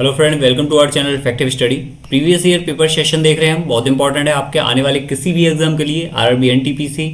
Hello friend, welcome to our channel Effective Study. Previous year paper session देख रहे हैं हम, बहुत इंपॉर्टेंट है आपके आने वाले किसी भी एग्जाम के लिए। आरआरबी एनटीपीसी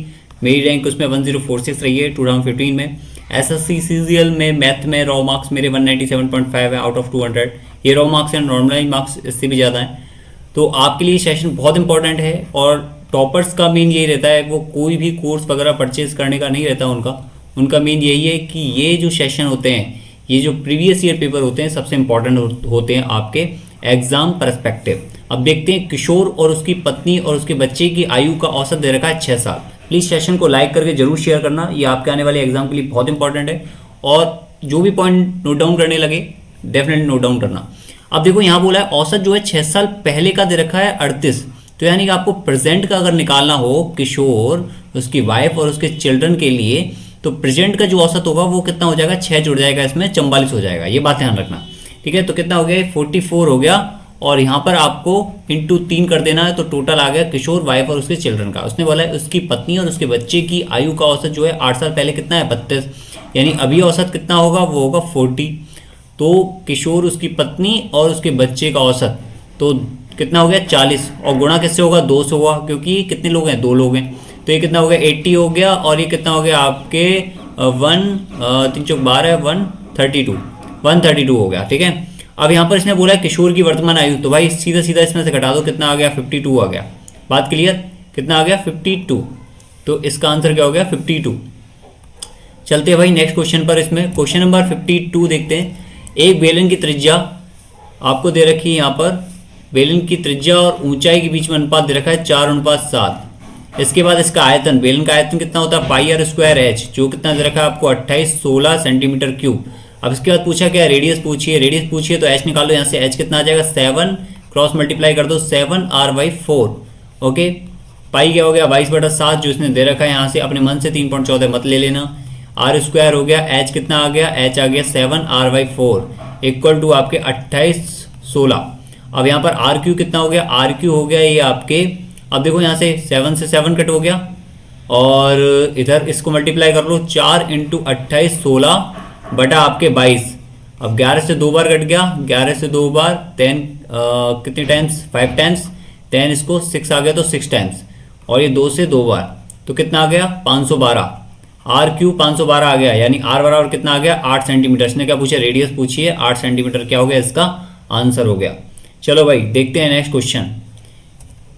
मेरी रैंक उसमें 1046 रही है 2015 में। एसएससी सीजीएल में मैथ में रॉ मार्क्स मेरे 197.5 है आउट ऑफ 200। ये रॉ मार्क्स हैं, नॉर्मलाइज मार्क्स इससे भी ज़्यादा हैं। तो आपके लिए सेशन बहुत इंपॉर्टेंट है और टॉपर्स का मेन यही रहता है, वो कोई भी कोर्स वगैरह परचेज करने का नहीं रहता उनका मेन यही है कि ये जो सेशन होते हैं, ये जो प्रीवियस ईयर पेपर होते हैं, सबसे इंपॉर्टेंट होते हैं आपके एग्जाम परस्पेक्टिव। अब देखते हैं, किशोर और उसकी पत्नी और उसके बच्चे की आयु का औसत दे रखा है 6 साल। प्लीज़ सेशन को लाइक करके जरूर शेयर करना, ये आपके आने वाले एग्जाम के लिए बहुत इंपॉर्टेंट है। और जो भी पॉइंट नोट डाउन करने लगे डेफिनेटली नोट डाउन करना। अब देखो यहाँ बोला है औसत जो है 6 साल पहले का दे रखा है 38। तो यानी कि आपको प्रेजेंट का अगर निकालना हो किशोर, उसकी वाइफ और उसके चिल्ड्रन के लिए, तो प्रेजेंट का जो औसत होगा वो कितना हो जाएगा, 6 जुड़ जाएगा इसमें, 44 हो जाएगा। ये बात ध्यान रखना, ठीक है। तो कितना हो गया, 44 हो गया और यहाँ पर आपको इंटू 3 कर देना है, तो टोटल आ गया किशोर, वाइफ और उसके चिल्ड्रन का। उसने बोला है उसकी पत्नी और उसके बच्चे की आयु का औसत जो है 8 साल पहले कितना है, 32। यानी अभी औसत कितना होगा, वो होगा 40। तो किशोर, उसकी पत्नी और उसके बच्चे का औसत तो कितना हो गया, 40। और गुणा किससे होगा, 2 से होगा, क्योंकि कितने लोग हैं, 2 लोग हैं। तो ये कितना हो गया, 80 हो गया। और ये कितना हो गया आपके 3 चौक 12, 132 हो गया, ठीक है। अब यहाँ पर इसने बोला है किशोर की वर्तमान आयु, तो भाई सीधा सीधा इसमें से घटा दो, कितना आ गया, 52 आ गया। बात क्लियर, कितना आ गया, 52। तो इसका आंसर क्या हो गया, 52। चलते हैं भाई नेक्स्ट क्वेश्चन पर। इसमें क्वेश्चन नंबर 52 देखते हैं। एक बेलन की त्रिज्या आपको दे रखी है, यहाँ पर बेलन की त्रिज्या और ऊंचाई के बीच में अनुपात दे रखा है 4:7। इसके बाद इसका आयतन, बेलन का आयतन कितना होता है, पाई आर स्क्वायर एच, जो कितना दे रखा है आपको 28-16 सेंटीमीटर क्यूब। अब इसके बाद पूछा क्या, रेडियस पूछिए, तो एच निकालो, यहाँ से एच कितना आ जाएगा, 7 क्रॉस मल्टीप्लाई कर दो, 7r/4। ओके, पाई क्या हो गया, 22/7 जो इसने दे रखा है, यहाँ से अपने मन से 3.14 मत ले लेना। आर स्क्वायर हो गया, एच कितना आ गया, एच आ गया 7r/4 इक्वल टू आपके 28-16। अब यहाँ पर आर क्यू कितना हो गया, आर क्यू हो गया ये आपके, अब देखो यहाँ से 7 से 7 कट हो गया और इधर इसको मल्टीप्लाई कर लो, 4 × 28-16 बटा आपके 22। अब 11 से 2 बार कट गया, 11 से 2 बार 10 कितने टाइम्स, 5 टाइम्स, 10 इसको 6 आ गया तो 6 टाइम्स, और ये 2 से 2 बार तो कितना आ गया, 512। आर क्यू 512 आ गया, यानी आर बराबर कितना आ गया, 8 सेंटीमीटर। इसने क्या पूछा, रेडियस पूछिए, 8 सेंटीमीटर क्या हो गया, इसका आंसर हो गया। चलो भाई देखते हैं नेक्स्ट क्वेश्चन।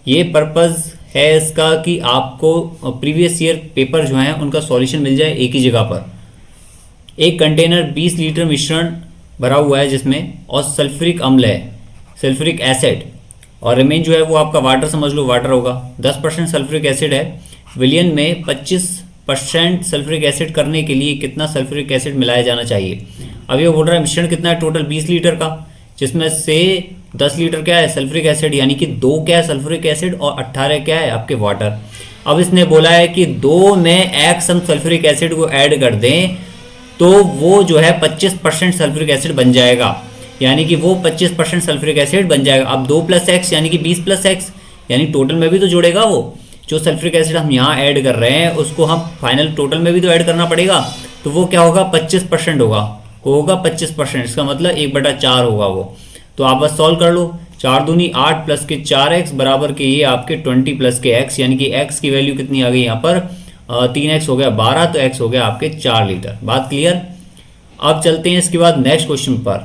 ये पर्पज़ है इसका कि आपको प्रीवियस ईयर पेपर जो हैं उनका सॉल्यूशन मिल जाए एक ही जगह पर। एक कंटेनर 20 लीटर मिश्रण भरा हुआ है जिसमें और सल्फ्यूरिक अम्ल है, सल्फ्यूरिक एसिड, और रिमेन जो है वो आपका वाटर समझ लो, वाटर होगा। 10% सल्फ्यूरिक एसिड है। विलियन में 25% सल्फ्यूरिक एसिड करने के लिए कितना सल्फ्यूरिक एसिड मिलाया जाना चाहिए। अब ये बोल रहा है मिश्रण कितना है, टोटल 20 लीटर का, जिसमें से 10 लीटर क्या है, सल्फ्यूरिक एसिड, यानी कि 2 क्या है सल्फ्यूरिक एसिड और 18 क्या है आपके वाटर। अब इसने बोला है कि 2 में x हम सल्फ्यूरिक एसिड को ऐड कर दें तो वो जो है 25% सल्फ्यूरिक एसिड बन जाएगा, यानी कि वो 25% सल्फ्यूरिक एसिड बन जाएगा। अब 2 + x यानी कि 20 + x, यानी टोटल में भी तो जुड़ेगा वो जो सल्फ्यूरिक एसिड हम यहाँ ऐड कर रहे हैं, उसको हम फाइनल टोटल में भी तो ऐड करना पड़ेगा। तो वो क्या होगा, 25% होगा, वो होगा 25%। इसका मतलब 1/4 होगा वो। तो आप बस सॉल्व कर लो, 4 दूनी 8 + के 4x बराबर के ये आपके 20 + के x, यानी कि x की वैल्यू कितनी आ गई यहाँ पर, 3x हो गया 12, तो x हो गया आपके 4 लीटर। बात क्लियर। अब चलते हैं इसके बाद नेक्स्ट क्वेश्चन पर।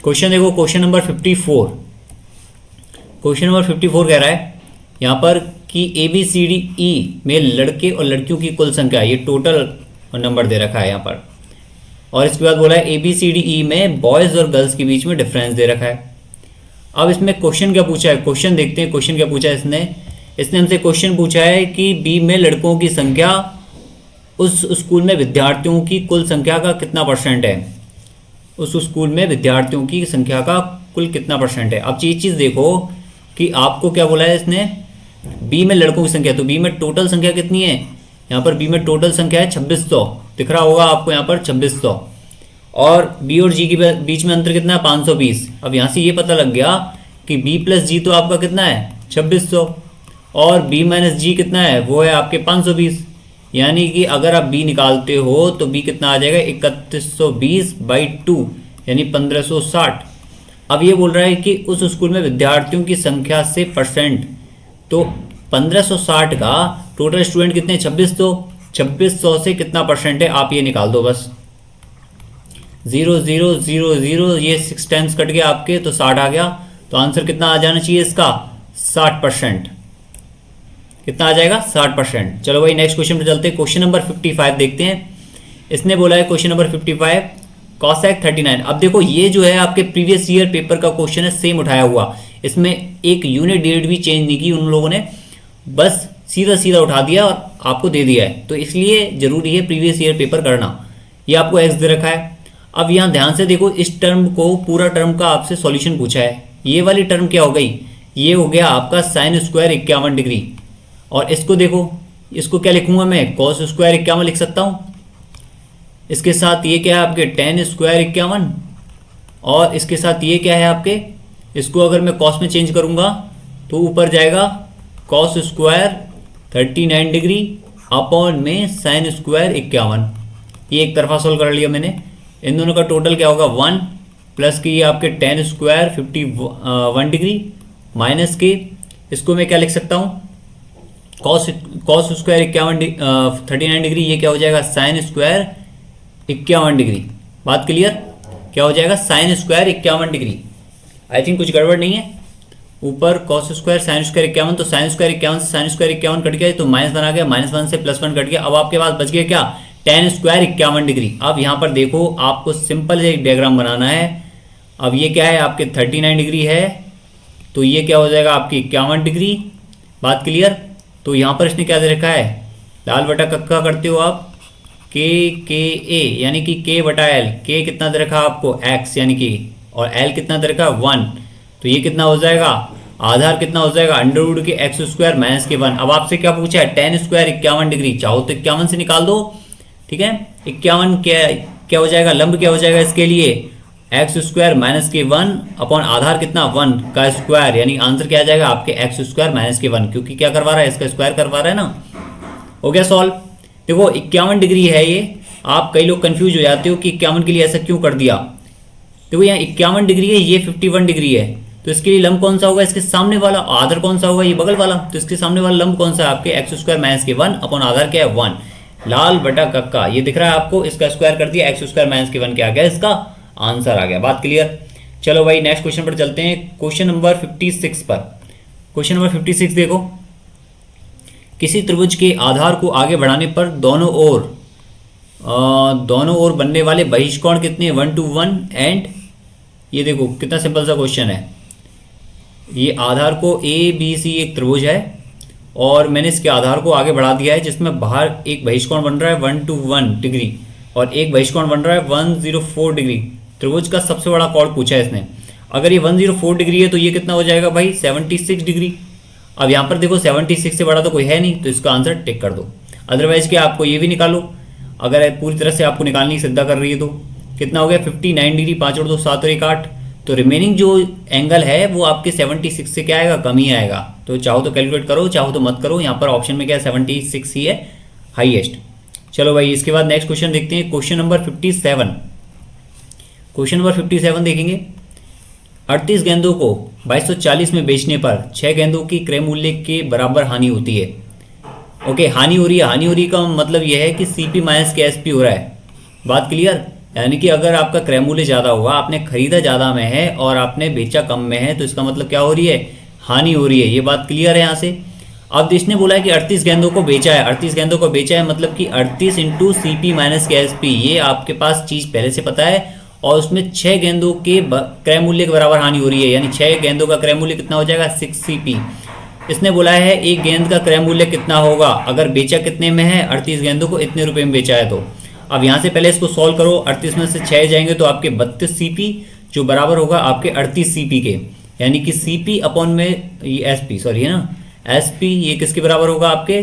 क्वेश्चन देखो, क्वेश्चन नंबर 54। क्वेश्चन नंबर 54 कह रहा है यहाँ पर कि ABCDE में लड़के और लड़कियों की कुल संख्या, ये टोटल नंबर दे रखा है यहाँ पर, और इसके बाद बोला है ABCDE में बॉयज़ और गर्ल्स के बीच में डिफरेंस दे रखा है। अब इसमें क्वेश्चन क्या पूछा है, क्वेश्चन देखते हैं क्वेश्चन क्या पूछा है इसने हमसे क्वेश्चन पूछा है कि बी में लड़कों की संख्या उस स्कूल में विद्यार्थियों की कुल संख्या का कितना % है, उस स्कूल में विद्यार्थियों की संख्या का कुल कितना % है। अब ये चीज़ देखो कि आपको क्या बोला है इसने, बी में लड़कों की संख्या, तो बी में टोटल संख्या कितनी है, यहाँ पर बी में टोटल संख्या है 2600, दिख रहा होगा आपको यहाँ पर 2600, और बी और जी के बीच में अंतर कितना है, 520। अब यहाँ से ये पता लग गया कि बी + जी तो आपका कितना है 2600, और बी - जी कितना है, वो है आपके 520। यानी कि अगर आप बी निकालते हो तो बी कितना आ जाएगा, 3120/2, यानी 1560। अब ये बोल रहा है कि उस स्कूल में विद्यार्थियों की संख्या से परसेंट, तो 1560 का टोटल स्टूडेंट कितने 26, तो 2600 से कितना परसेंट है आप ये निकाल दो बस। 0000 ये 6 टाइम्स कट गया आपके, तो 60 आ गया। तो आंसर कितना आ जाना चाहिए इसका 60%। कितना आ जाएगा 60%। चलो भाई नेक्स्ट क्वेश्चन पे चलते हैं। क्वेश्चन नंबर 55 देखते हैं। इसने बोला है क्वेश्चन नंबर 55 कॉसेक 39। अब देखो ये जो है आपके प्रीवियस ईयर पेपर का क्वेश्चन है, सेम उठाया हुआ। इसमें एक यूनिट डेट भी चेंज नहीं की उन लोगों ने, बस सीधा सीधा उठा दिया और आपको दे दिया है। तो इसलिए जरूरी है प्रीवियस ईयर पेपर करना। ये आपको एक्स दे रखा है। अब यहाँ ध्यान से देखो, इस टर्म को पूरा टर्म का आपसे सॉल्यूशन पूछा है। ये वाली टर्म क्या हो गई, ये हो गया आपका साइन स्क्वायर 51 डिग्री। और इसको देखो, इसको क्या लिखूंगा मैं, कॉस स्क्वायर 51 लिख सकता हूँ। इसके साथ ये क्या है आपके टेन स्क्वायर 51, और इसके साथ ये क्या है आपके, इसको अगर मैं कॉस में चेंज करूंगा तो ऊपर जाएगा कॉस स्क्वायर 39 डिग्री अपॉन में साइन स्क्वायर 51। ये एक तरफा सोल्व कर लिया मैंने। इन दोनों का टोटल क्या होगा 1 प्लस के ये आपके टेन स्क्वायर 51 डिग्री माइनस के, इसको मैं क्या लिख सकता हूँ, कॉस स्क्वायर 39 डिग्री, ये क्या हो जाएगा साइन स्क्वायर 51 डिग्री। बात क्लियर, क्या हो जाएगा sine square 51 degree. I think कुछ गड़बड़ नहीं है। ऊपर कॉस स्क्वायर साइन स्क्वायर 51, तो साइन स्क्वायर 51 से साइन स्क्वायर 51 कट गया, तो -1 आ गया, -1 से +1 कट गया। अब आपके पास बच गया क्या, टेन स्क्वायर 51 डिग्री। अब यहाँ पर देखो आपको सिंपल एक डायग्राम बनाना है। अब ये क्या है आपके 39 डिग्री है, तो ये क्या हो जाएगा आपकी 51 डिग्री। बात क्लियर। तो यहाँ पर इसने क्या दे रखा है, लाल बटा कक्का करते हो आप, के ए यानी कि के बटा एल। के कितना दे रखा आपको एक्स यानी कि, और एल कितना दे रखा 1। तो ये कितना हो जाएगा, आधार कितना हो जाएगा अंडर रूट के एक्स स्क्वायर माइनस के 1। अब आपसे क्या पूछा है, टेन स्क्वायर 51 डिग्री। चाहो तो 51 से निकाल दो, ठीक है। 51 क्या हो जाएगा, लंब क्या हो जाएगा इसके लिए, एक्स स्क्वायर माइनस के 1 अपॉन आधार कितना 1 का स्क्वायर, यानी आंसर क्या आ जाएगा आपके एक्स स्क्वायर माइनस के 1, क्योंकि क्या करवा रहा है, इसका स्क्वायर करवा रहा है ना। हो गया सॉल्व। देखो 51 डिग्री है ये। आप कई लोग कंफ्यूज हो जाते हो कि 51 के लिए ऐसा क्यों कर दिया। देखो यहाँ 51 डिग्री है, ये 51 डिग्री है, तो इसके लिए लंब कौन सा होगा, इसके सामने वाला। आधार कौन सा होगा, ये बगल वाला। तो इसके सामने वाला लंब कौन सा है आपके एक्स स्क्वायर माइनस के 1 अपॉन आधार क्या है 1। लाल बटा कक्का ये दिख रहा है आपको, इसका स्क्वायर कर दिया, एक्स स्क्वायर माइनस के 1 क्या आ गया, इसका आंसर आ गया। बात क्लियर। चलो भाई नेक्स्ट क्वेश्चन पर चलते हैं। क्वेश्चन नंबर 56 पर। क्वेश्चन नंबर 56 देखो, किसी त्रिभुज के आधार को आगे बढ़ाने पर दोनों ओर बनने वाले बहिष्कोण कितने 1 to 1 एंड, ये देखो कितना सिंपल सा क्वेश्चन है। ये आधार को ABC एक त्रिभुज है और मैंने इसके आधार को आगे बढ़ा दिया है, जिसमें बाहर एक बहिष्कोण बन रहा है 1 to 1 डिग्री और एक बहिष्कोण बन रहा है 104 डिग्री। त्रिभुज का सबसे बड़ा कोण पूछा है इसने। अगर ये 104 डिग्री है तो ये कितना हो जाएगा भाई 76 डिग्री। अब यहाँ पर देखो 76 से बड़ा तो कोई है नहीं, तो इसका आंसर टिक कर दो। अदरवाइज क्या आपको ये भी निकालो, अगर पूरी तरह से आपको निकालने की सिद्धा कर रही है तो कितना हो गया 59 डिग्री, 5 और 2 7 और 1 8। तो रिमेनिंग जो एंगल है वो आपके 76 से क्या आएगा, कम ही आएगा। तो चाहो तो कैलकुलेट करो, चाहो तो मत करो। यहाँ पर ऑप्शन में क्या है 76 ही है हाईएस्ट। चलो भाई इसके बाद नेक्स्ट क्वेश्चन देखते हैं। Question number 57। क्वेश्चन नंबर 57 देखेंगे। 38 गेंदों को 2240 में बेचने पर 6 गेंदों की क्रय मूल्य के बराबर हानि होती है। ओके, हानि हो रही है। हानि हो रही का मतलब यह है कि CP माइनस के SP हो रहा है। बात क्लियर। यानी कि अगर आपका क्रय मूल्य ज़्यादा होगा, आपने खरीदा ज़्यादा में है और आपने बेचा कम में है, तो इसका मतलब क्या हो रही है, हानि हो रही है। ये बात क्लियर है यहाँ से। अब इसने बोला है कि 38 गेंदों को बेचा है। 38 गेंदों को बेचा है मतलब कि 38 इंटू CP माइनस के SP, ये आपके पास चीज़ पहले से पता है। और उसमें 6 गेंदों के क्रय मूल्य के बराबर हानि हो रही है, यानी 6 गेंदों का क्रय मूल्य कितना हो जाएगा 6 CP। इसने बोला है एक गेंद का क्रय मूल्य कितना होगा, अगर बेचा कितने में है 38 गेंदों को इतने रुपए में बेचा है। तो अब यहाँ से पहले इसको सॉल्व करो। 38 में से 6 जाएंगे तो आपके 32 CP, जो बराबर होगा आपके 38 CP के, यानी कि CP अपॉन में ये SP, सॉरी है ना SP, ये किसके बराबर होगा आपके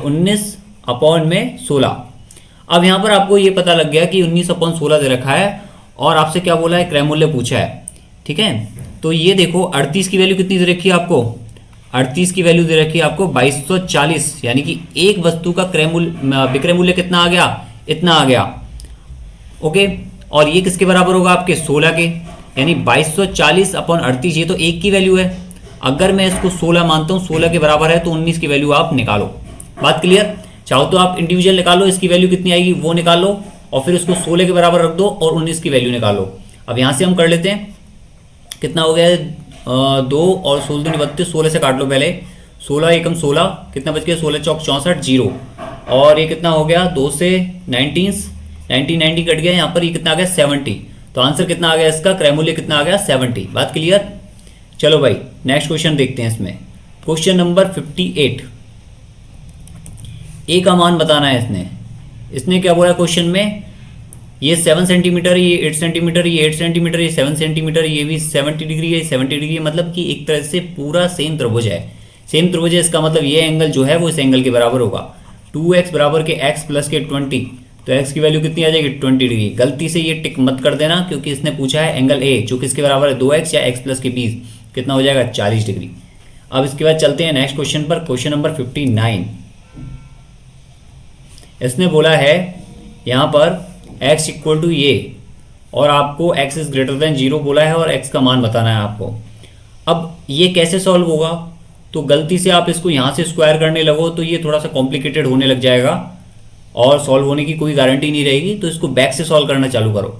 19 अपॉन में 16। अब यहाँ पर आपको ये पता लग गया कि 19 अपॉन 16 दे रखा है और आपसे क्या बोला है, क्रय मूल्य पूछा है। ठीक है, तो ये देखो 38 की वैल्यू कितनी दे रखी है आपको, 38 की वैल्यू दे रखी है आपको 2240, यानी कि एक वस्तु का क्रय मूल्य विक्रय मूल्य कितना आ गया, इतना आ गया। ओके, और ये किसके बराबर होगा आपके 16 के, यानी 2240 अपॉन 38, ये तो 1 की वैल्यू है। अगर मैं इसको 16 मानता हूँ, 16 के बराबर है, तो 19 की वैल्यू आप निकालो। बात क्लियर? चाहो तो आप इंडिविजुअल निकालो, इसकी वैल्यू कितनी आएगी वो निकालो, और फिर उसको 16 के बराबर रख दो और 19 की वैल्यू निकालो। अब यहाँ से हम कर लेते हैं, कितना हो गया है 2 और 16 दूनी 32, 16 से काट लो पहले, 16 एकम 16, कितना बच गया 16 चौक 64 जीरो, और ये कितना हो गया 2 से 19 कट गया, यहाँ पर ये कितना आ गया 70। तो आंसर कितना आ गया इसका, क्रय मूल्य कितना आ गया 70। बात क्लियर? चलो भाई नेक्स्ट क्वेश्चन देखते हैं। इसमें क्वेश्चन नंबर 58, ए का मान बताना है। इसने क्या बोला क्वेश्चन में, ये 7 सेंटीमीटर, ये 8 सेंटीमीटर, ये 8 सेंटीमीटर, ये 7 सेंटीमीटर, ये भी 70 डिग्री है, 70 डिग्री, मतलब कि एक तरह से पूरा सेम त्रिभुज है। सेम त्रिभुज है इसका मतलब ये एंगल जो है वो इस एंगल के बराबर होगा। 2x बराबर के x प्लस के 20, तो x की वैल्यू कितनी आ जाएगी 20 डिग्री। गलती से ये टिक मत कर देना, क्योंकि इसने पूछा है एंगल ए जो किसके बराबर है 2x या x प्लस के 20, कितना हो जाएगा 40 डिग्री। अब इसके बाद चलते हैं नेक्स्ट क्वेश्चन पर, क्वेश्चन नंबर 59। इसने बोला है यहाँ पर x इक्वल टू ये, और आपको x इज ग्रेटर देन 0 बोला है, और x का मान बताना है आपको। अब ये कैसे सॉल्व होगा, तो गलती से आप इसको यहाँ से स्क्वायर करने लगो तो ये थोड़ा सा कॉम्प्लिकेटेड होने लग जाएगा और सॉल्व होने की कोई गारंटी नहीं रहेगी, तो इसको बैक से सॉल्व करना चालू करो।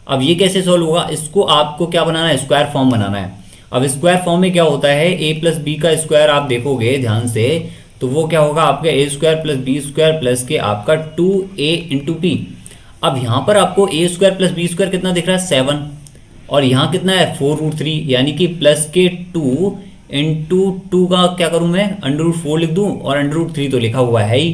अब ये कैसे सॉल्व होगा, इसको आपको क्या बनाना है, स्क्वायर फॉर्म बनाना है। अब स्क्वायर फॉर्म में क्या होता है, a प्लस बी का स्क्वायर आप देखोगे ध्यान से, तो वो क्या होगा आपका a square plus b square plus के आपका 2a इंटू पी। अब यहाँ पर आपको a square plus b square कितना दिख रहा है 7, और यहाँ कितना है 4√3, यानी कि प्लस के 2 इंटू 2 का क्या करूँ मैं √4 लिख दूँ, और √3 तो लिखा हुआ है ही,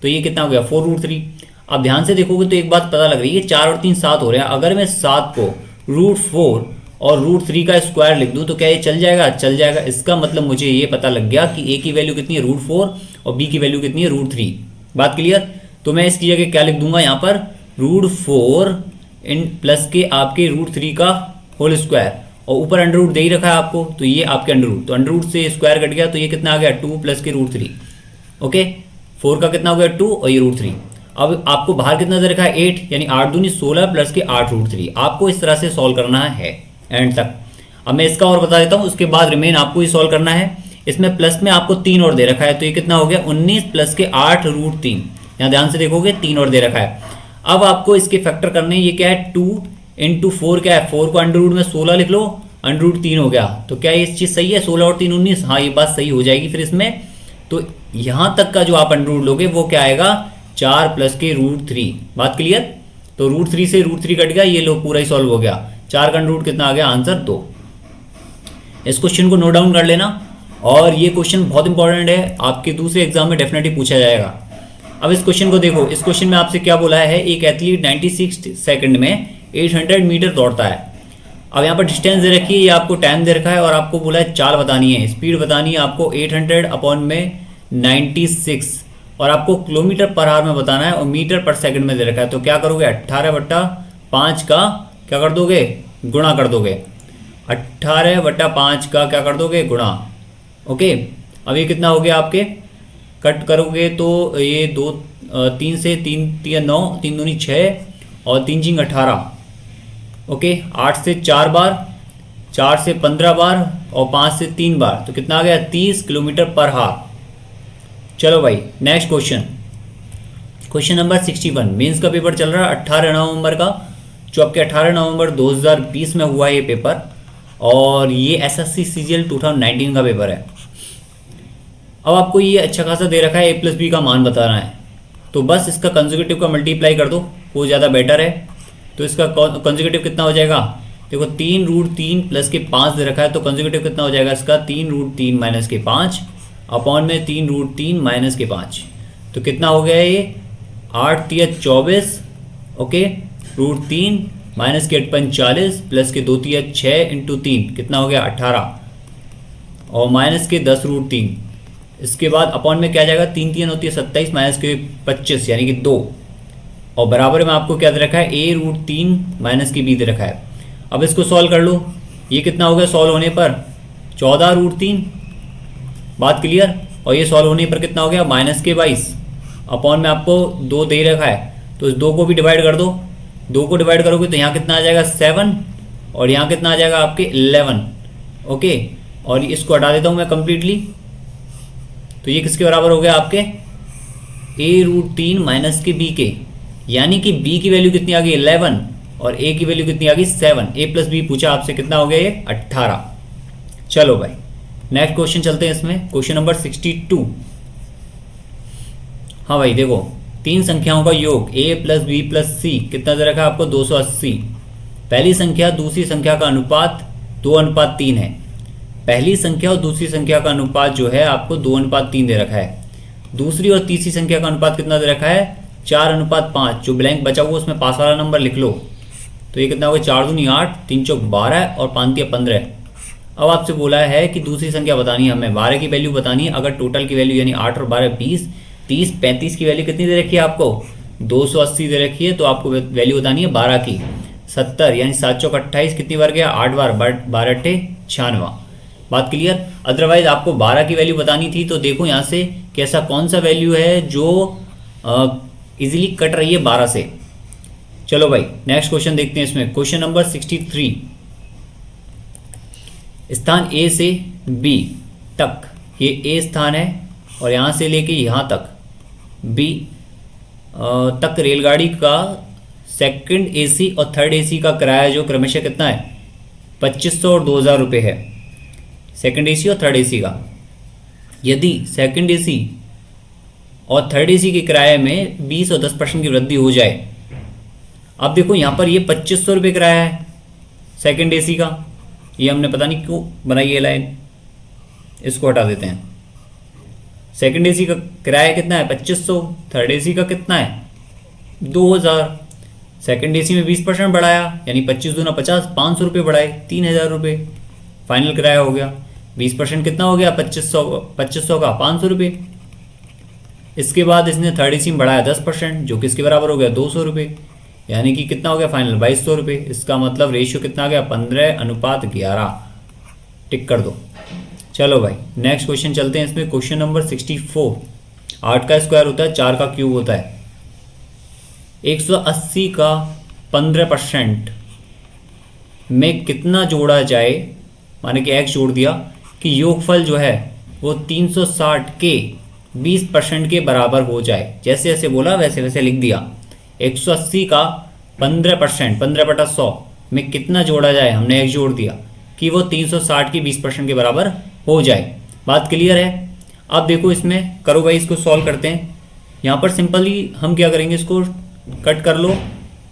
तो ये कितना हो गया 4√3। अब ध्यान से देखोगे तो एक बात पता लग रही है, 4 और 3 7 हो रहे हैं। अगर मैं 7 को √4 और √3 का स्क्वायर लिख दूं तो क्या ये चल जाएगा, चल जाएगा। इसका मतलब मुझे ये पता लग गया कि a की वैल्यू कितनी है √4 और b की वैल्यू कितनी है √3। बात क्लियर? तो मैं इसकी जगह क्या लिख दूंगा यहाँ पर √4 इन प्लस के आपके √3 का होल स्क्वायर, और ऊपर अंडर दे ही रखा है आपको, तो ये आपके अंडर तो अंडर से स्क्वायर कट गया, तो ये कितना आ गया 2 प्लस के √3। ओके, 4 का कितना हो गया 2 और ये √3। अब आपको बाहर कितना दे रखा है 8, यानी 8 दूनी 16 प्लस के 8√3। आपको इस तरह से सॉल्व करना है एंड तक। अब मैं इसका और बता देता हूँ, उसके बाद रिमेन आपको ही सॉल्व करना है। इसमें प्लस में आपको 3 और दे रखा है, तो ये कितना हो गया 19 प्लस के 8√3। यहाँ ध्यान से देखोगे 3 और दे रखा है। अब आपको इसके फैक्टर करने, ये क्या है 2 इंटू 4 क्या है 4 को अंडर रूट में 16 लिख लो, अंडर रूट 3 हो गया। तो क्या ये चीज़ सही है 16 और 3 19? हाँ ये बात सही हो जाएगी फिर इसमें। तो यहाँ तक का जो आप अंडर रूट लोगे वो क्या आएगा 4 प्लस के √3। बात क्लियर? तो √3 से √3 कट गया, ये लो पूरा ही सॉल्व हो गया। 4 का अंडर रूट कितना आ गया आंसर 2। इस क्वेश्चन को नोट डाउन कर लेना, और ये क्वेश्चन बहुत इंपॉर्टेंट है, आपके दूसरे एग्जाम में डेफिनेटली पूछा जाएगा। अब इस क्वेश्चन को देखो, इस क्वेश्चन में आपसे क्या बोला है, एक एथलीट 96 सेकंड में 800 मीटर दौड़ता है। अब यहाँ पर डिस्टेंस दे रखी है, ये आपको टाइम दे रखा है, और आपको बोला है चाल बतानी है, स्पीड बतानी है आपको 800 अपॉन में 96, और आपको किलोमीटर पर आवर में बताना है, और मीटर पर सेकंड में दे रखा है। तो क्या करोगे 18/5 का क्या कर दोगे गुणा कर दोगे, 18/5 का क्या कर दोगे गुणा। ओके, अब ये कितना हो गया आपके, कट करोगे तो ये 2 3 से 3 3 9, 3 दूनी 6 और 3 जिंग 18। ओके, 8 से 4 बार, 4 से 15 बार और 5 से 3 बार, तो कितना आ गया 30 किलोमीटर पर आवर। चलो भाई next question, question number 61। Mains का पेपर चल रहा है 18 नवंबर का, जो आपके 18 नवंबर 2020 में हुआ ये पेपर, और ये एसएससी सीजीएल 2019 का पेपर है। अब आपको ये अच्छा खासा दे रखा है, a प्लस बी का मान बताना है, तो बस इसका कंजुगेटिव का मल्टीप्लाई कर दो, वो ज़्यादा बेटर है। तो इसका कंजुगेटिव कितना हो जाएगा, देखो 3√3 प्लस के 5 दे रखा है, तो कंजुगेटिव कितना हो जाएगा इसका 3√3 माइनस के 5 अपॉन में 3√3 माइनस के 5, तो कितना हो गया ये 8 3 24। ओके, √3 माइनस के 8 40 प्लस के 2 3 6 इंटू 3 कितना हो गया 18, और माइनस के 10√3। इसके बाद अपॉन में क्या जाएगा 3 3 होती है 27 माइनस के 25 यानी कि 2, और बराबर में आपको क्या दे रखा है a√3 माइनस के b दे रखा है। अब इसको सॉल्व कर लो, ये कितना हो गया सॉल्व होने पर 14√3। बात क्लियर? और ये सॉल्व होने पर कितना हो गया माइनस के 22 अपॉन में आपको 2 दे रखा है, तो इस 2 को भी डिवाइड कर दो, 2 को डिवाइड करोगे तो यहाँ कितना आ जाएगा 7 और यहाँ कितना आ जाएगा आपके 11। ओके, और इसको हटा देता हूँ मैं कंप्लीटली, तो ये किसके बराबर हो गया आपके a√3 माइनस के b के, यानी कि b की वैल्यू कितनी आ गई 11 और a की वैल्यू कितनी आ गई 7। a प्लस b पूछा आपसे, कितना हो गया ये 18। चलो भाई नेक्स्ट क्वेश्चन चलते हैं इसमें, क्वेश्चन नंबर 62। हाँ भाई देखो, 3 संख्याओं का योग a प्लस बी प्लस सी कितना दे रखा है आपको 280। पहली संख्या दूसरी संख्या का अनुपात 2:3 है। पहली संख्या और दूसरी संख्या का अनुपात जो है आपको 2:3 दे रखा है। दूसरी और तीसरी संख्या का अनुपात कितना दे रखा है 4:5। जो ब्लैंक बचा हुआ उसमें पास वाला नंबर लिख लो, तो ये कितना होगा 4 दूनी 8, 3 चौक 12 और 5 तिया 15। अब आपसे बोला है कि दूसरी संख्या बतानी है हमें, 12 की वैल्यू बतानी है। अगर टोटल की वैल्यू यानी 8 और 12 20, 30, 35 की वैल्यू कितनी दे रखी है आपको 280 दे रखी है, तो आपको वैल्यू बतानी है 12 की। 70 यानी 7 चौक 28, कितनी बार गया 8 बार, 12 अट्ठे 96। बात क्लियर। अदरवाइज आपको 12 की वैल्यू बतानी थी, तो देखो यहाँ से कि ऐसा कौन सा वैल्यू है जो इजीली कट रही है 12 से। चलो भाई नेक्स्ट क्वेश्चन देखते हैं इसमें, क्वेश्चन नंबर 63। स्थान ए से बी तक, ये ए स्थान है और यहाँ से लेके यहाँ तक बी तक रेलगाड़ी का सेकंड एसी और थर्ड एसी का किराया जो क्रमशः कितना है 2500 और 2000 रुपये है, सेकंड एसी और थर्ड एसी का। यदि सेकंड एसी और थर्ड एसी के किराए में 20 और 10% की वृद्धि हो जाए। अब देखो यहाँ पर ये 2500 रुपये किराया है सेकंड एसी का, ये हमने पता नहीं क्यों बनाई ये लाइन, इसको हटा देते हैं। सेकंड एसी का किराया कितना है 2500, थर्ड एसी का कितना है 2000। सेकंड एसी में 20% बढ़ाया यानी 25 दूना 50, 500 रुपये बढ़ाए 3000 रुपये फाइनल किराया हो गया। 20% कितना हो गया 2500 का 500 रुपये। इसके बाद इसने थर्ड एसी में बढ़ाया 10% जो किसके बराबर हो गया 200 रुपये, यानी कि कितना हो गया फाइनल 2200 रुपये। इसका मतलब रेशियो कितना आ गया 15:11। टिक कर दो। चलो भाई नेक्स्ट क्वेश्चन चलते हैं इसमें, क्वेश्चन नंबर 64। 8 का स्क्वायर होता है 4 का क्यूब होता है। 180 का 15% में कितना जोड़ा जाए, माने कि x जोड़ दिया कि योगफल जो है वो 360 के 20% के बराबर हो जाए। जैसे जैसे बोला वैसे वैसे लिख दिया। 180 का 15%, 15/100 में कितना जोड़ा जाए, हमने x जोड़ दिया कि वो 360 के 20% के बराबर हो जाए। बात क्लियर है। अब देखो इसमें करो भाई, इसको सॉल्व करते हैं। यहाँ पर सिंपली हम क्या करेंगे, इसको कट कर लो,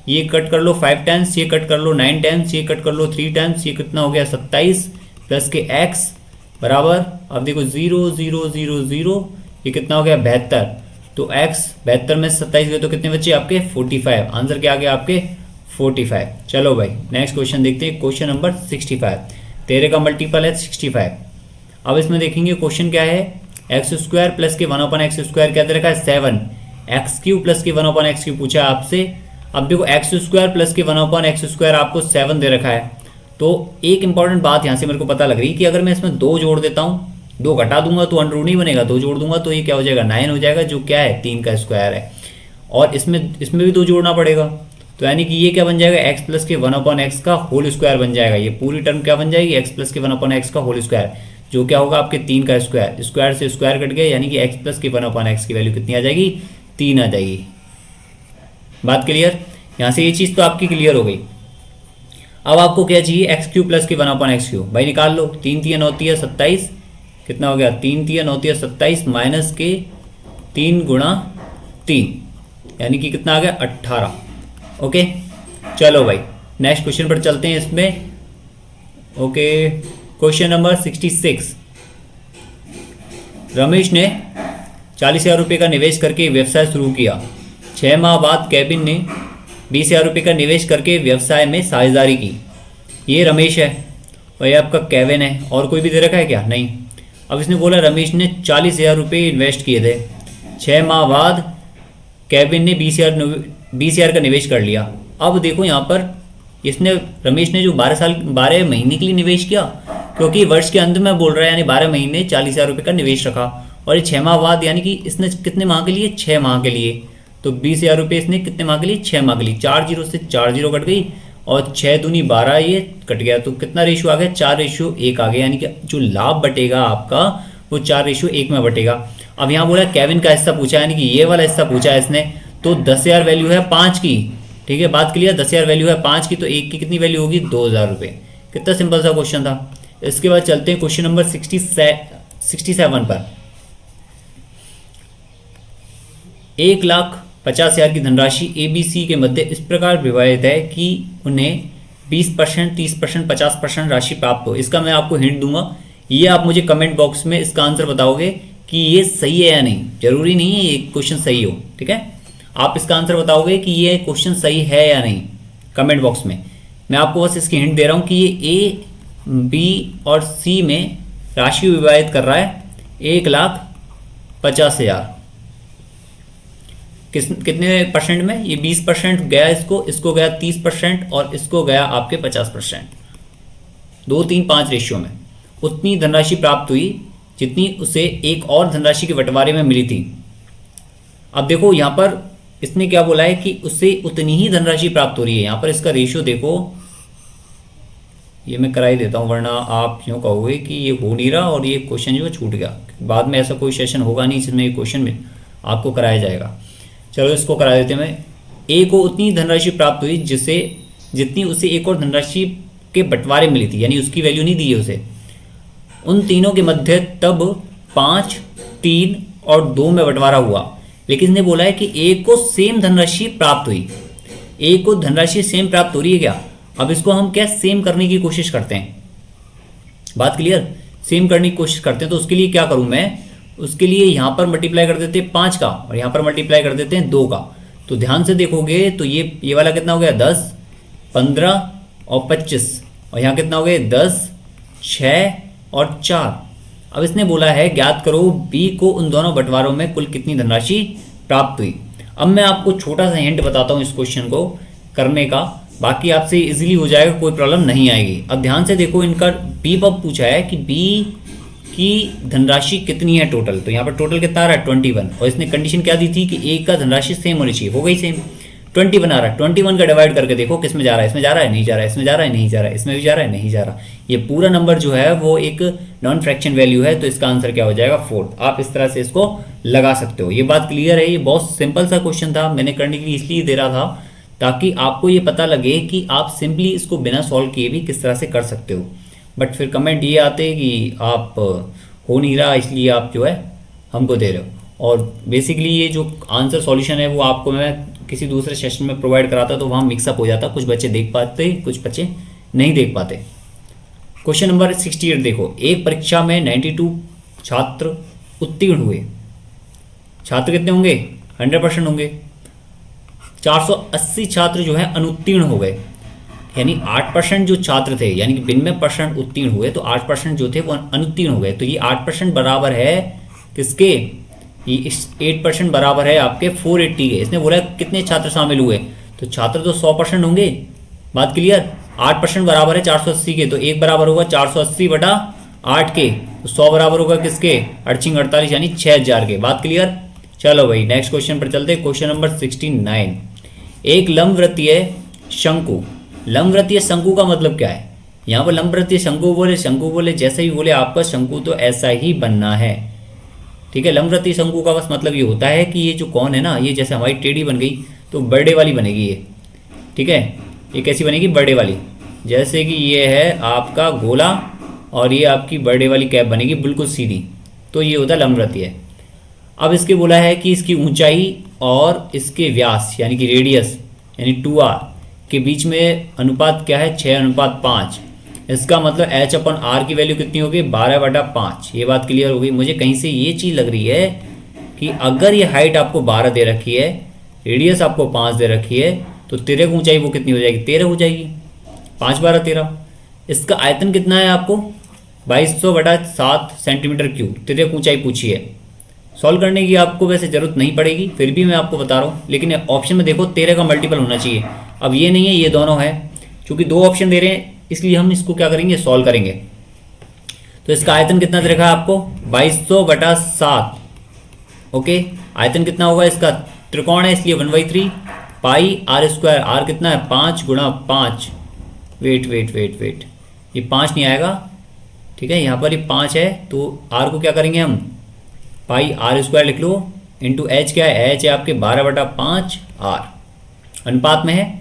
ये कट कर लो 5 टाइम्स, ये कट कर लो 9 टाइम्स, ये कट कर लो 3 टाइम्स, ये कितना हो गया 27 प्लस के x बराबर, अब देखो 0 0 0 0, ये कितना हो गया 72। तो x 72 में 27 गए तो कितने बचे आपके 45। आंसर क्या आ गया आपके 45। चलो भाई नेक्स्ट क्वेश्चन देखते हैं, क्वेश्चन नंबर 65। 13 का मल्टीपल है 65। अब इसमें देखेंगे क्वेश्चन क्या है, x² प्लस के 1/x² क्या दे रखा है 7, x³ प्लस के 1/x³ पूछा है आपसे। अब देखो x² प्लस के 1/x² आपको 7 दे रखा है। तो एक इंपॉर्टेंट बात यहाँ से मेरे को पता लग रही है कि अगर मैं इसमें 2 जोड़ देता हूँ, 2 घटा दूंगा तो अंडर रूट नहीं बनेगा, 2 जोड़ दूंगा तो ये क्या हो जाएगा 9 हो जाएगा, जो क्या है 3 का स्क्वायर है। और इसमें भी 2 जोड़ना पड़ेगा, तो यानी कि ये क्या बन जाएगा x प्लस के 1/x का होल स्क्वायर बन जाएगा। ये पूरी टर्म क्या बन जाएगी x प्लस के 1/x का होल स्क्वायर, जो क्या होगा आपके 3 का स्क्वायर। स्क्वायर से स्क्वायर कट गया, यानी कि x प्लस के 1/x की वैल्यू कितनी आ जाएगी 3 आ जाएगी। बात क्लियर। यहाँ से ये चीज़ तो आपकी क्लियर हो गई। अब आपको क्या चाहिए x³ प्लस के 1/x³ भाई निकाल लो। 3 3 9 3 27, कितना हो गया 3 3 9 3 27 माइनस के 3 गुणा 3, यानी कि कितना आ गया 18। ओके चलो भाई नेक्स्ट क्वेश्चन पर चलते हैं इसमें। Okay question number 66। रमेश ने 40,000 रुपये का निवेश करके व्यवसाय शुरू किया। 6 माह बाद केविन ने 20,000 रुपये का निवेश करके व्यवसाय में साझेदारी की। ये रमेश है और ये आपका केविन है, और कोई भी दे रखा है क्या, नहीं। अब इसने बोला रमेश ने 40,000 रुपये इन्वेस्ट किए थे, 6 माह बाद केविन ने 20,000 का निवेश कर लिया। अब देखो यहाँ पर इसने रमेश ने जो 12 महीने के लिए निवेश किया, क्योंकि वर्ष के अंत में बोल रहा है, यानी 12 महीने 40,000 रुपये का निवेश रखा, और ये 6 माह बाद यानी कि इसने कितने माह के लिए 6 माह के लिए। तो 20,000 रुपये इसने कितने मांग ली, 6 मांग ली। 4 जीरो से 4 जीरो कट गई और 6 दूनी 12 ये कट गया, तो कितना रेशियो आ गया, 4:1 आ गया। यानी कि जो लाभ बटेगा आपका वो 4:1 में बटेगा। अब यहाँ बोला केविन का हिस्सा पूछा, यानी कि ये वाला हिस्सा पूछा है इसने, तो 10,000 वैल्यू है 5 की, ठीक है, बात क्लियर। 10,000 वैल्यू है 5 की, तो 1 की कितनी वैल्यू होगी, 2,000 रुपये। कितना सिंपल सा क्वेश्चन था। इसके बाद चलते हैं क्वेश्चन नंबर 67 पर। 1,50,000 की धनराशि ABC के मध्य इस प्रकार विभाजित है कि उन्हें 20%, 30%, 50% राशि प्राप्त हो। इसका मैं आपको हिंट दूंगा, ये आप मुझे कमेंट बॉक्स में इसका आंसर बताओगे कि ये सही है या नहीं। जरूरी नहीं है ये क्वेश्चन सही हो, ठीक है, आप इसका आंसर बताओगे कि ये क्वेश्चन सही है या नहीं कमेंट बॉक्स में। मैं आपको बस इसकी हिंट दे रहा हूँ कि ये A, B और C में राशि विभाजित कर रहा है 1,50,000 कितने परसेंट में, ये 20% गया, इसको गया 30% और इसको गया आपके 50%। 2, 3, 5 रेशियो में उतनी धनराशि प्राप्त हुई जितनी उसे एक और धनराशि के बंटवारे में मिली थी। अब देखो यहाँ पर इसने क्या बोला है कि उसे उतनी ही धनराशि प्राप्त हो रही है। यहाँ पर इसका रेशियो देखो, ये मैं करा ही देता हूँ वरना आप यूँ कहोगे कि ये हो नहीं रहा और ये क्वेश्चन जो छूट गया। बाद में ऐसा कोई सेशन होगा नहीं जिसमें ये क्वेश्चन में आपको कराया जाएगा। चलो इसको करा देते हैं। मैं ए को उतनी धनराशि प्राप्त हुई जितनी उसे एक और धनराशि के बंटवारे मिली थी, यानी उसकी वैल्यू नहीं दी है उसे। उन तीनों के मध्य तब 5, 3 और 2 में बंटवारा हुआ, लेकिन इसने बोला है कि ए को सेम धनराशि प्राप्त हुई। ए को धनराशि सेम प्राप्त हो रही है क्या। अब इसको हम क्या सेम करने की कोशिश करते हैं, बात क्लियर, सेम करने की कोशिश करते हैं। तो उसके लिए क्या करूं मैं, उसके लिए यहाँ पर मल्टीप्लाई कर देते हैं 5 का और यहाँ पर मल्टीप्लाई कर देते हैं 2 का। तो ध्यान से देखोगे तो ये वाला कितना हो गया, 10, 15 और 25, और यहाँ कितना हो गया, 10, 6 और 4। अब इसने बोला है ज्ञात करो बी को उन दोनों बंटवारों में कुल कितनी धनराशि प्राप्त हुई। अब मैं आपको छोटा सा हिंट बताता हूँ इस क्वेश्चन को करने का, बाकी आपसे इजीली हो जाएगा, कोई प्रॉब्लम नहीं आएगी। अब ध्यान से देखो, इनका बी पर पूछा है कि बी की धनराशि कितनी है टोटल, तो यहाँ पर टोटल कितना आ रहा है 21, और इसने कंडीशन क्या दी थी कि एक का धनराशि सेम होनी चाहिए, हो गई सेम। 21 आ रहा है, 21 का डिवाइड करके देखो किस में जा रहा है, इसमें जा रहा है, नहीं जा रहा है, इसमें जा रहा है, नहीं जा रहा है, इसमें भी जा रहा है, नहीं जा रहा। ये पूरा नंबर जो है वो एक नॉन फ्रैक्शन वैल्यू है, तो इसका आंसर क्या हो जाएगा, 4। आप इस तरह से इसको लगा सकते हो। ये बात क्लियर है। ये बहुत सिंपल सा क्वेश्चन था, मैंने करने के लिए इसलिए दे रहा था ताकि आपको ये पता लगे कि आप सिंपली इसको बिना सॉल्व किए भी किस तरह से कर सकते हो। बट फिर कमेंट ये आते कि आप हो नहीं रहा, इसलिए आप जो है हमको दे रहे हो। और बेसिकली ये जो आंसर सॉल्यूशन है वो आपको मैं किसी दूसरे सेशन में प्रोवाइड कराता, तो वहाँ मिक्सअप हो जाता, कुछ बच्चे देख पाते, कुछ बच्चे नहीं देख पाते। क्वेश्चन नंबर 68 देखो, एक परीक्षा में 92 छात्र उत्तीर्ण हुए। छात्र कितने होंगे, 100% होंगे। 480 छात्र जो है अनुत्तीर्ण हो गए, यानी 8% जो छात्र थे, यानी कि 92% उत्तीर्ण हुए, तो 8% जो थे वो अनुत्तीर्ण हो गए। तो ये 8% बराबर है किसके, ये 8% बराबर है आपके 480 के। इसने बोला कितने छात्र शामिल हुए, तो छात्र तो 100% होंगे, बात क्लियर। 8% बराबर है 480 के, तो एक बराबर होगा 480/8 के, तो 100 बराबर होगा किसके, 48 यानी 6000 के, बात क्लियर। चलो भाई नेक्स्ट क्वेश्चन पर चलते हैं। क्वेश्चन नंबर 69, एक लंबवृत्तीय शंकु। लंबवृत्तीय शंकु का मतलब क्या है, यहाँ पर लंबवृत्तीय शंकु बोले जैसे ही बोले आपका शंकु तो ऐसा ही बनना है, ठीक है। लंबवृत्तीय शंकु का बस मतलब ये होता है कि ये जो कौन है ना, ये जैसे हमारी टेढ़ी बन गई तो बर्थडे वाली बनेगी ये, ठीक है। ये कैसी बनेगी, बर्थडे वाली, जैसे कि ये है आपका गोला और ये आपकी बर्थडे वाली कैप बनेगी बिल्कुल सीधी, तो ये होता है लंबवृत्तीय। अब इसके बोला है कि इसकी ऊंचाई और इसके व्यास यानी कि रेडियस यानी 2r के बीच में अनुपात क्या है, 6:5। इसका मतलब h/r की वैल्यू कितनी होगी, 12/5। ये बात क्लियर हो गई। मुझे कहीं से ये चीज़ लग रही है कि अगर ये हाइट आपको 12 दे रखी है, रेडियस आपको 5 दे रखी है, तो तिर्यक की ऊंचाई वो कितनी हो जाएगी, 13 हो जाएगी। 5, 12, 13। इसका आयतन कितना है आपको, 2200/7 सेंटीमीटर क्यूब। तिर्यक ऊंचाई पूछी है, सॉल्व करने की आपको वैसे ज़रूरत नहीं पड़ेगी, फिर भी मैं आपको बता रहा हूँ। लेकिन ऑप्शन में देखो 13 का मल्टीपल होना चाहिए। अब ये नहीं है, ये दोनों है, क्योंकि 2 ऑप्शन दे रहे हैं इसलिए हम इसको क्या करेंगे, सॉल्व करेंगे। तो इसका आयतन कितना दे रखा है आपको, 2200/7। ओके, आयतन कितना होगा इसका, त्रिकोण है इसलिए 1/3 पाई आर स्क्वायर, आर कितना है 5 गुणा 5, वेट ये 5 नहीं आएगा, ठीक है, यहाँ पर ये 5 है तो आर को क्या करेंगे हम पाई आर स्क्वायर लिख लो, इंटू एच क्या है, एच है आपके 12/5 आर, अनुपात में है।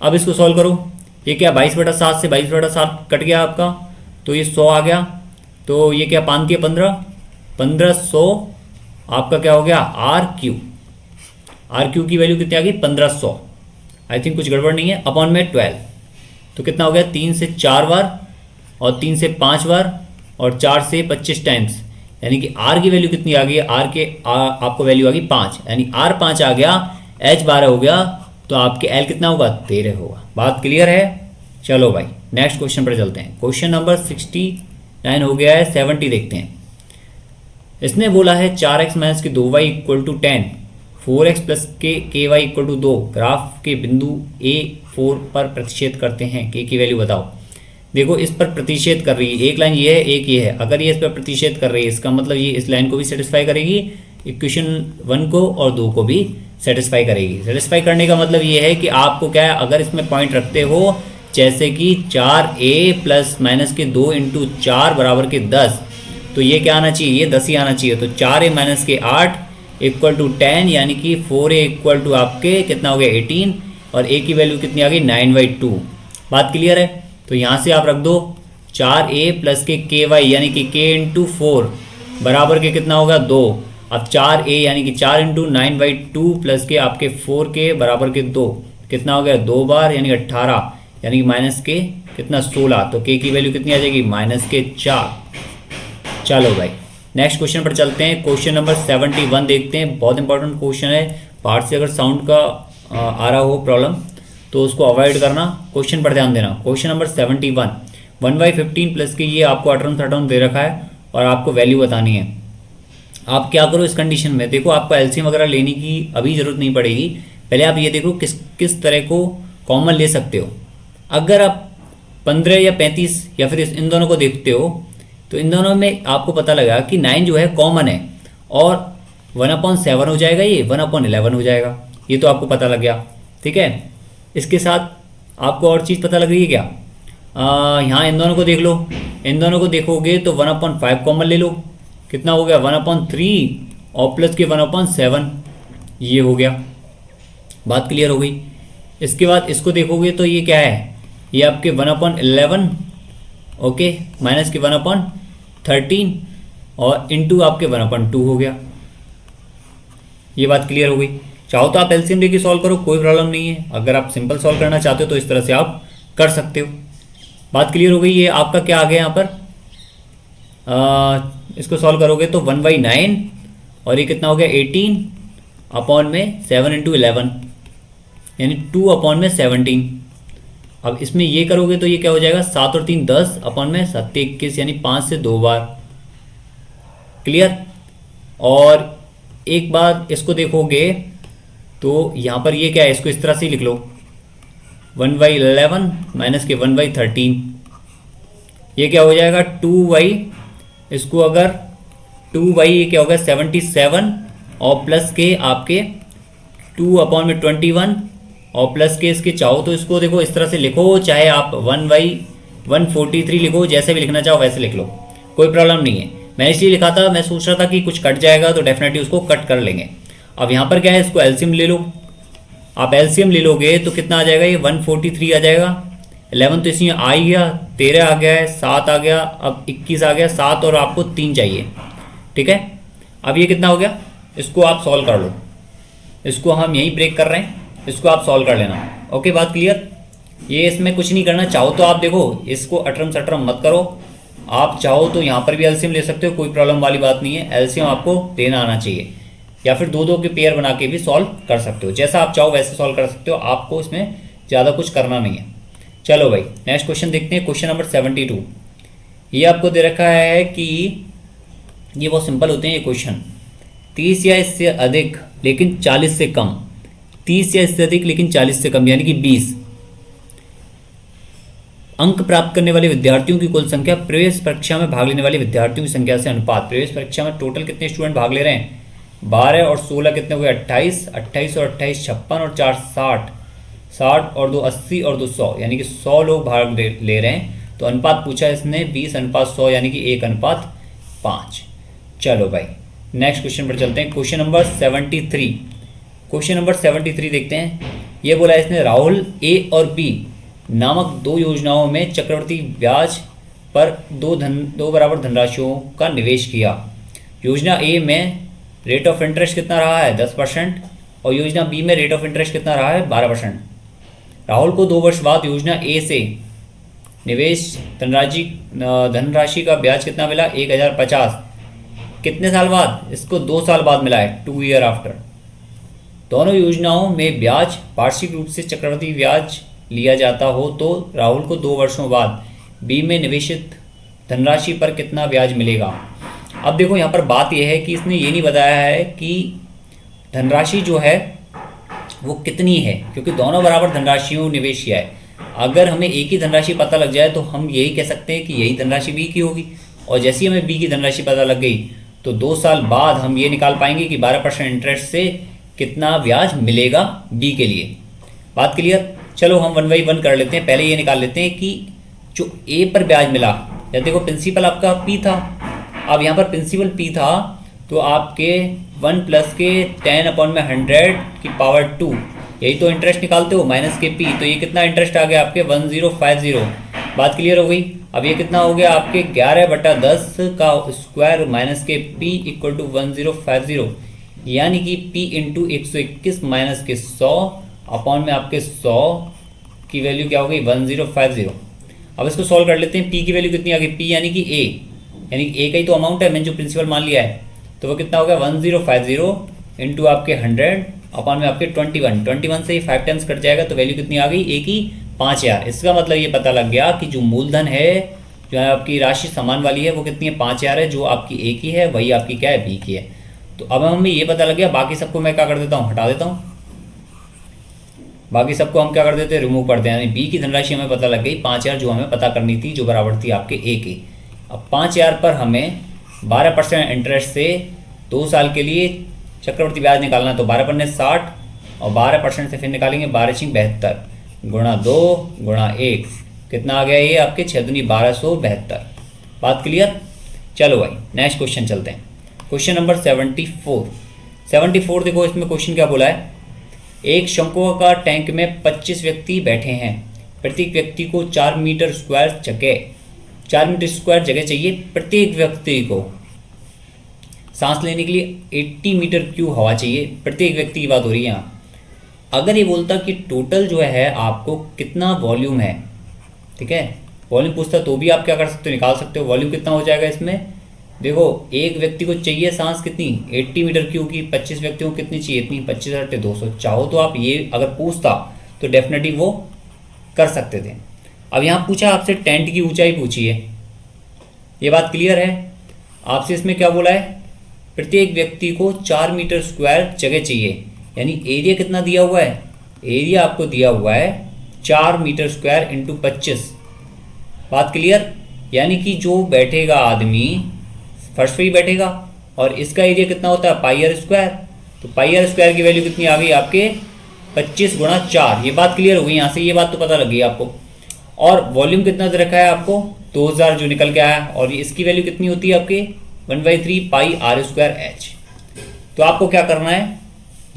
अब इसको सॉल्व करो, ये क्या 22/7 से 22/7 कट गया आपका, तो ये 100 आ गया, तो ये क्या 5 है 1500 आपका क्या हो गया आर क्यू की वैल्यू कितनी आ गई 1500, आई थिंक कुछ गड़बड़ नहीं है, अपॉन में 12, तो कितना हो गया 3 से 4 बार और 3 से 5 बार और 4 से 25 टाइम्स, यानी कि आर की वैल्यू कितनी आ गई, आपको वैल्यू आ गई 5, यानी आर 5 आ गया, एच 12 हो गया, तो आपके एल कितना होगा 13 होगा। बात क्लियर है? चलो भाई नेक्स्ट क्वेश्चन पर चलते हैं। क्वेश्चन नंबर 69 हो गया है, 70 देखते हैं। इसने बोला है 4x माइनस के 2y equal to 10, 4x plus के वाई इक्वल टू 2, ग्राफ के बिंदु A4 पर प्रतिच्छेद करते हैं, के की वैल्यू बताओ। देखो इस पर प्रतिच्छेद कर रही है, एक लाइन ये है एक ये है, अगर ये इस पर प्रतिच्छेद कर रही है इसका मतलब ये इस लाइन को भी सेटिस्फाई करेगी, इक्वेशन 1 को और 2 को भी सेटिस्फाई करेगी। सेटिस्फाई करने का मतलब ये है कि आपको क्या है, अगर इसमें पॉइंट रखते हो जैसे कि 4a प्लस माइनस के 2 इंटू 4 बराबर के 10, तो ये क्या आना चाहिए, ये 10 ही आना चाहिए, तो 4a माइनस के 8 इक्वल टू 10, यानी कि 4a इक्वल टू आपके कितना हो गया 18, और a की वैल्यू कितनी आ गई 9/2। बात क्लियर है? तो यहाँ से आप रख दो 4a प्लस के वाई यानी कि k इंटू 4 बराबर के कितना होगा 2, अब 4a यानी कि 4 इंटू 9/2 प्लस के आपके 4k बराबर के 2, कितना हो गया 2 बार यानी 18, यानी कि माइनस के कितना 16, तो k की वैल्यू कितनी आ जाएगी -4। चलो भाई नेक्स्ट क्वेश्चन पर चलते हैं। क्वेश्चन नंबर 71 देखते हैं, बहुत इंपॉर्टेंट क्वेश्चन है, पार्ट से अगर साउंड का आ रहा हो प्रॉब्लम तो उसको अवॉइड करना, क्वेश्चन पर ध्यान देना। क्वेश्चन नंबर 71, 1/15 प्लस के ये आपको 18 दे रखा है और आपको वैल्यू बतानी है। आप क्या करो इस कंडीशन में, देखो आपको एलसीएम वगैरह लेने की अभी ज़रूरत नहीं पड़ेगी, पहले आप ये देखो किस तरह को कॉमन ले सकते हो। अगर आप 15 या 35 या फिर इन दोनों को देखते हो तो इन दोनों में आपको पता लगा कि 9 जो है कॉमन है और 1/7 हो जाएगा, ये 1/11 हो जाएगा, ये तो आपको पता लग गया, ठीक है। इसके साथ आपको और चीज़ पता लग रही है क्या, यहाँ इन दोनों को देख लो, इन दोनों को देखोगे तो 1/5 कॉमन ले लो, कितना हो गया 1/3 और प्लस के 1/7, ये हो गया। बात क्लियर हो गई। इसके बाद इसको देखोगे तो ये क्या है, ये आपके 1/11 ओके माइनस के 1/13 और इंटू आपके 1/2 हो गया। ये बात क्लियर हो गई। चाहो तो आप एलसीएम लेके सॉल्व करो, कोई प्रॉब्लम नहीं है, अगर आप सिंपल सॉल्व करना चाहते हो तो इस तरह से आप कर सकते हो। बात क्लियर हो गई। ये आपका क्या आ गया यहाँ पर, इसको सॉल्व करोगे तो 1/9 और ये कितना हो गया 18 अपॉन में 7 इंटू 11 यानी 2 अपॉन में 17। अब इसमें ये करोगे तो ये क्या हो जाएगा 7 और 3 10 अपॉन में 7 21 यानी 5 से 2 बार। क्लियर। और एक बार इसको देखोगे तो यहाँ पर ये क्या है, इसको इस तरह से लिख लो 1/11 माइनस के 1/13, ये क्या हो जाएगा 2y, इसको अगर 2y ये क्या होगा 77 और प्लस के आपके 2 अपॉन में 21 और प्लस के इसके चाहो तो इसको देखो इस तरह से लिखो, चाहे आप 1/143 लिखो, जैसे भी लिखना चाहो वैसे लिख लो, कोई प्रॉब्लम नहीं है। मैंने इसलिए लिखा था, मैं सोच रहा था कि कुछ कट जाएगा तो डेफिनेटली उसको कट कर लेंगे। अब यहाँ पर क्या है, इसको एलसीएम ले लो, आप एलसीएम ले लोगे तो कितना आ जाएगा, ये 143 आ जाएगा, 11 तो इसमें आ ही गया, 13 आ गया है, 7 आ गया, अब 21 आ गया, 7 और आपको 3 चाहिए, ठीक है। अब ये कितना हो गया, इसको आप सॉल्व कर लो, इसको हम यहीं ब्रेक कर रहे हैं, इसको आप सॉल्व कर लेना। ओके बात क्लियर। ये इसमें कुछ नहीं करना, चाहो तो आप देखो इसको अटरम सटरम मत करो, आप चाहो तो यहाँ पर भी एलसीएम ले सकते हो, कोई प्रॉब्लम वाली बात नहीं है, एलसीएम आपको देना आना चाहिए, या फिर 2-2 के पेयर बना के भी सॉल्व कर सकते हो, जैसा आप चाहो वैसे सॉल्व कर सकते हो, आपको इसमें ज़्यादा कुछ करना नहीं है। चलो भाई नेक्स्ट क्वेश्चन देखते हैं, क्वेश्चन नंबर 72। ये आपको दे रखा है कि ये बहुत सिंपल होते हैं ये क्वेश्चन, 30 या इससे अधिक लेकिन 40 से कम, 30 या इससे अधिक लेकिन 40 से कम यानी कि 20 अंक प्राप्त करने वाले विद्यार्थियों की कुल संख्या प्रवेश परीक्षा में भाग लेने वाले विद्यार्थियों की संख्या से अनुपात। प्रवेश परीक्षा में टोटल कितने स्टूडेंट भाग ले रहे हैं, 12 और 16 कितने हो गए 28, 28 और 28 56 और 4 60, 60 और 2 80 और 2 100, यानी कि 100 लोग भाग ले रहे हैं। तो अनुपात पूछा इसने 20:100 यानी कि 1:5। चलो भाई नेक्स्ट क्वेश्चन पर चलते हैं। क्वेश्चन नंबर 73, क्वेश्चन नंबर 73 देखते हैं। ये बोला इसने राहुल ए और बी नामक दो योजनाओं में चक्रवृद्धि ब्याज पर दो बराबर धनराशियों का निवेश किया। योजना ए में रेट ऑफ इंटरेस्ट कितना रहा है 10% और योजना बी में रेट ऑफ इंटरेस्ट कितना रहा है 12%। राहुल को 2 वर्ष बाद योजना ए से निवेश धनराशि का ब्याज कितना मिला 1050। कितने साल बाद? इसको 2 साल बाद मिला है, 2 ईयर आफ्टर। दोनों योजनाओं में ब्याज वार्षिक रूप से चक्रवृद्धि ब्याज लिया जाता हो तो राहुल को 2 वर्षों बाद बी में निवेशित धनराशि पर कितना ब्याज मिलेगा। अब देखो यहाँ पर बात यह है कि इसने ये नहीं बताया है कि धनराशि जो है वो कितनी है, क्योंकि दोनों बराबर धनराशियों निवेश किया है। अगर हमें एक ही धनराशि पता लग जाए तो हम यही कह सकते हैं कि यही धनराशि बी की होगी, और जैसे ही हमें बी की धनराशि पता लग गई तो 2 साल बाद हम ये निकाल पाएंगे कि 12% इंटरेस्ट से कितना ब्याज मिलेगा बी के लिए। बात क्लियर? चलो हम 1 बाई 1 कर लेते हैं। पहले ये निकाल लेते हैं कि जो ए पर ब्याज मिला, या देखो प्रिंसिपल आपका पी था। अब यहाँ पर प्रिंसिपल पी था तो आपके 1 प्लस के 10/100 की पावर 2, यही तो इंटरेस्ट निकालते हो, माइनस के पी। तो ये कितना इंटरेस्ट आ गया आपके 1050। बात क्लियर हो गई? अब ये कितना हो गया आपके 11/10 का स्क्वायर माइनस के पी इक्वल टू 1050, यानी कि p इंटू 121 माइनस के 100 अपॉन में आपके 100 की वैल्यू क्या हो गई 1050। अब इसको सॉल्व कर लेते हैं। p की वैल्यू कितनी आ गई, p यानी कि a, यानी a का ही तो अमाउंट है, मैंने जो प्रिंसिपल मान लिया है। तो वो कितना हो गया 1050 इंटू आपके 100 अपॉन में आपके 21 से ही 5 टाइम्स कट जाएगा, तो वैल्यू कितनी आ गई a की 5000। इसका मतलब ये पता लग गया कि जो मूलधन है, जो है आपकी राशि समान वाली है, वो कितनी है 5000 है, जो आपकी a की है वही आपकी क्या है b की है। तो अब हमें ये पता लग गया, बाकी सबको मैं क्या कर देता हूँ हटा देता हूँ, बाकी सबको हम क्या कर देते हैं रिमूव करते हैं। यानी बी की धनराशि हमें पता लग गई 5000 जो हमें पता करनी थी, जो बराबर थी आपके ए की। अब 5000 पर हमें 12% इंटरेस्ट से 2 साल के लिए चक्रवृद्धि ब्याज निकालना, तो 12 पन्ने 60 और 12% से फिर निकालेंगे 12×72 गुणा 2 गुणा 1, कितना आ गया ये आपके 6 दूनी 1272। बात क्लियर? चलो भाई नेक्स्ट क्वेश्चन चलते हैं। क्वेश्चन नंबर 74 देखो इसमें क्वेश्चन क्या बोला है। एक शंकुआकार टैंक में 25 व्यक्ति बैठे हैं। प्रत्येक व्यक्ति को 4 मीटर स्क्वायर जगह चाहिए। प्रत्येक व्यक्ति को सांस लेने के लिए 80 मीटर क्यूब हवा चाहिए। प्रत्येक व्यक्ति की बात हो रही है यहाँ। अगर ये बोलता कि टोटल जो है आपको कितना वॉल्यूम है, ठीक है, वॉल्यूम पूछता तो भी आप क्या कर सकते हो, निकाल सकते हो। वॉल्यूम कितना हो जाएगा इसमें, देखो एक व्यक्ति को चाहिए सांस कितनी 80 मीटर क्यूब की, 25 व्यक्तियों को कितनी चाहिए इतनी 25 × 200। चाहो तो आप ये अगर पूछता तो डेफिनेटली वो कर सकते थे। अब यहाँ पूछा आपसे टेंट की ऊंचाई पूछी है, ये बात क्लियर है। आपसे इसमें क्या बोला है, प्रत्येक व्यक्ति को 4 मीटर स्क्वायर जगह चाहिए, यानी एरिया कितना दिया हुआ है, एरिया आपको दिया हुआ है 4 मीटर स्क्वायर इंटू 25। बात क्लियर? यानी कि जो बैठेगा आदमी फर्स्ट पे ही बैठेगा, और इसका एरिया कितना होता है πr²। तो πr² की वैल्यू कितनी आ गई आपके 25 × 4। ये बात क्लियर हो गई, यहाँ से ये बात तो पता लग गई आपको। और वॉल्यूम कितना दे रखा है आपको 2000 जो निकल के आया, और इसकी वैल्यू कितनी होती है आपके 1/3 πr²h। तो आपको क्या करना है,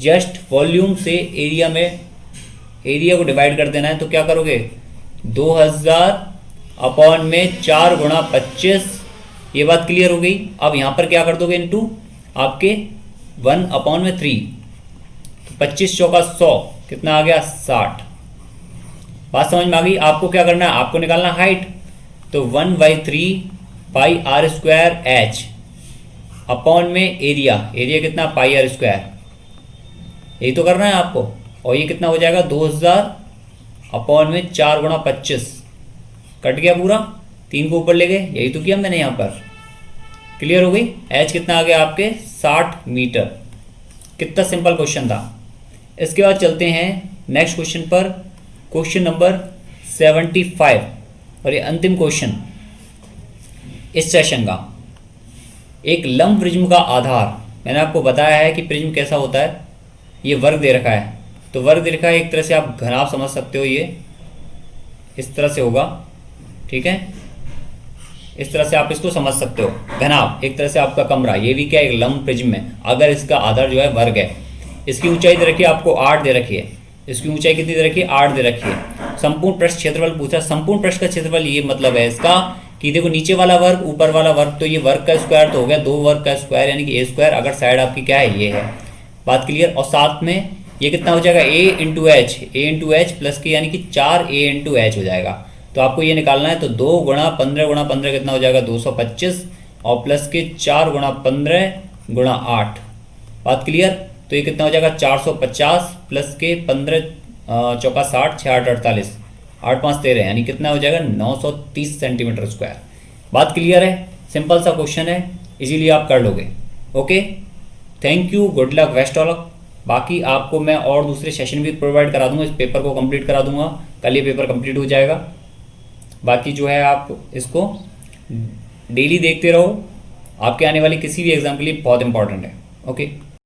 जस्ट वॉल्यूम से एरिया में एरिया को डिवाइड कर देना है। तो क्या करोगे 2000 अपॉन में 4 × 25, ये बात क्लियर हो गई। अब यहाँ पर क्या कर दोगे इनटू आपके 1/3, तो 25 चौका 100, कितना आ गया 60। बात समझ में आ गई? आपको क्या करना है, आपको निकालना हाइट, तो 1/3 πr²h अपॉन में एरिया, एरिया कितना πr², यही तो करना है आपको। और ये कितना हो जाएगा 2000 अपॉन में 4 × 25, कट गया पूरा, 3 को ऊपर ले गए, यही तो किया मैंने यहाँ पर। क्लियर हो गई? एच कितना आ गया आपके 60 मीटर। कितना सिंपल क्वेश्चन था। इसके बाद चलते हैं नेक्स्ट क्वेश्चन पर, क्वेश्चन नंबर 75, और ये अंतिम क्वेश्चन इस सेशन का। एक लंब प्रिज्म का आधार मैंने आपको बताया है कि प्रिज्म कैसा होता है। ये वर्ग दे रखा है, तो वर्ग दे रखा है, एक तरह से आप घनाभ समझ सकते हो, ये इस तरह से होगा, ठीक है, इस तरह से आप इसको समझ सकते हो। घनाभ एक तरह से आपका कमरा, ये भी क्या एक लंब प्रिज्म है, अगर इसका आधार जो है वर्ग है। इसकी ऊंचाई दे रखी है आपको 8 दे रखी है, इसकी ऊंचाई कितनी दे रखी है 8 दे रखी है। संपूर्ण पृष्ठ क्षेत्रफल पूछा, संपूर्ण पृष्ठ का क्षेत्रफल ये मतलब है इसका कि देखो नीचे वाला वर्ग ऊपर वाला वर्ग, तो ये वर्ग का स्क्वायर तो हो गया, 2 वर्ग का स्क्वायर यानी कि ए स्क्वायर, अगर साइड आपकी क्या है ये है, बात क्लियर। और साथ में ये कितना हो जाएगा ए इंटू एच प्लस के यानी कि 4 ए इंटू एच हो जाएगा। तो आपको ये निकालना है, तो 2 गुणा 15 गुणा 15 कितना हो जाएगा 225 और प्लस के 4 गुणा 15 गुणा 8, बात क्लियर। तो ये कितना हो जाएगा 450 प्लस के 15 चौका 60 6 8 48 8 5 13 यानी कितना हो जाएगा 930 सेंटीमीटर स्क्वायर। बात क्लियर है, सिंपल सा क्वेश्चन है, इजीली आप कर लोगे। Okay, thank you, good luck, best of luck. बाकी आपको मैं और दूसरे सेशन भी प्रोवाइड करा दूंगा, इस पेपर को कंप्लीट करा दूंगा, कल ये पेपर कंप्लीट हो जाएगा। बाकी जो है आप इसको डेली देखते रहो, आपके आने वाले किसी भी एग्जाम के लिए बहुत इंपॉर्टेंट है। ओके।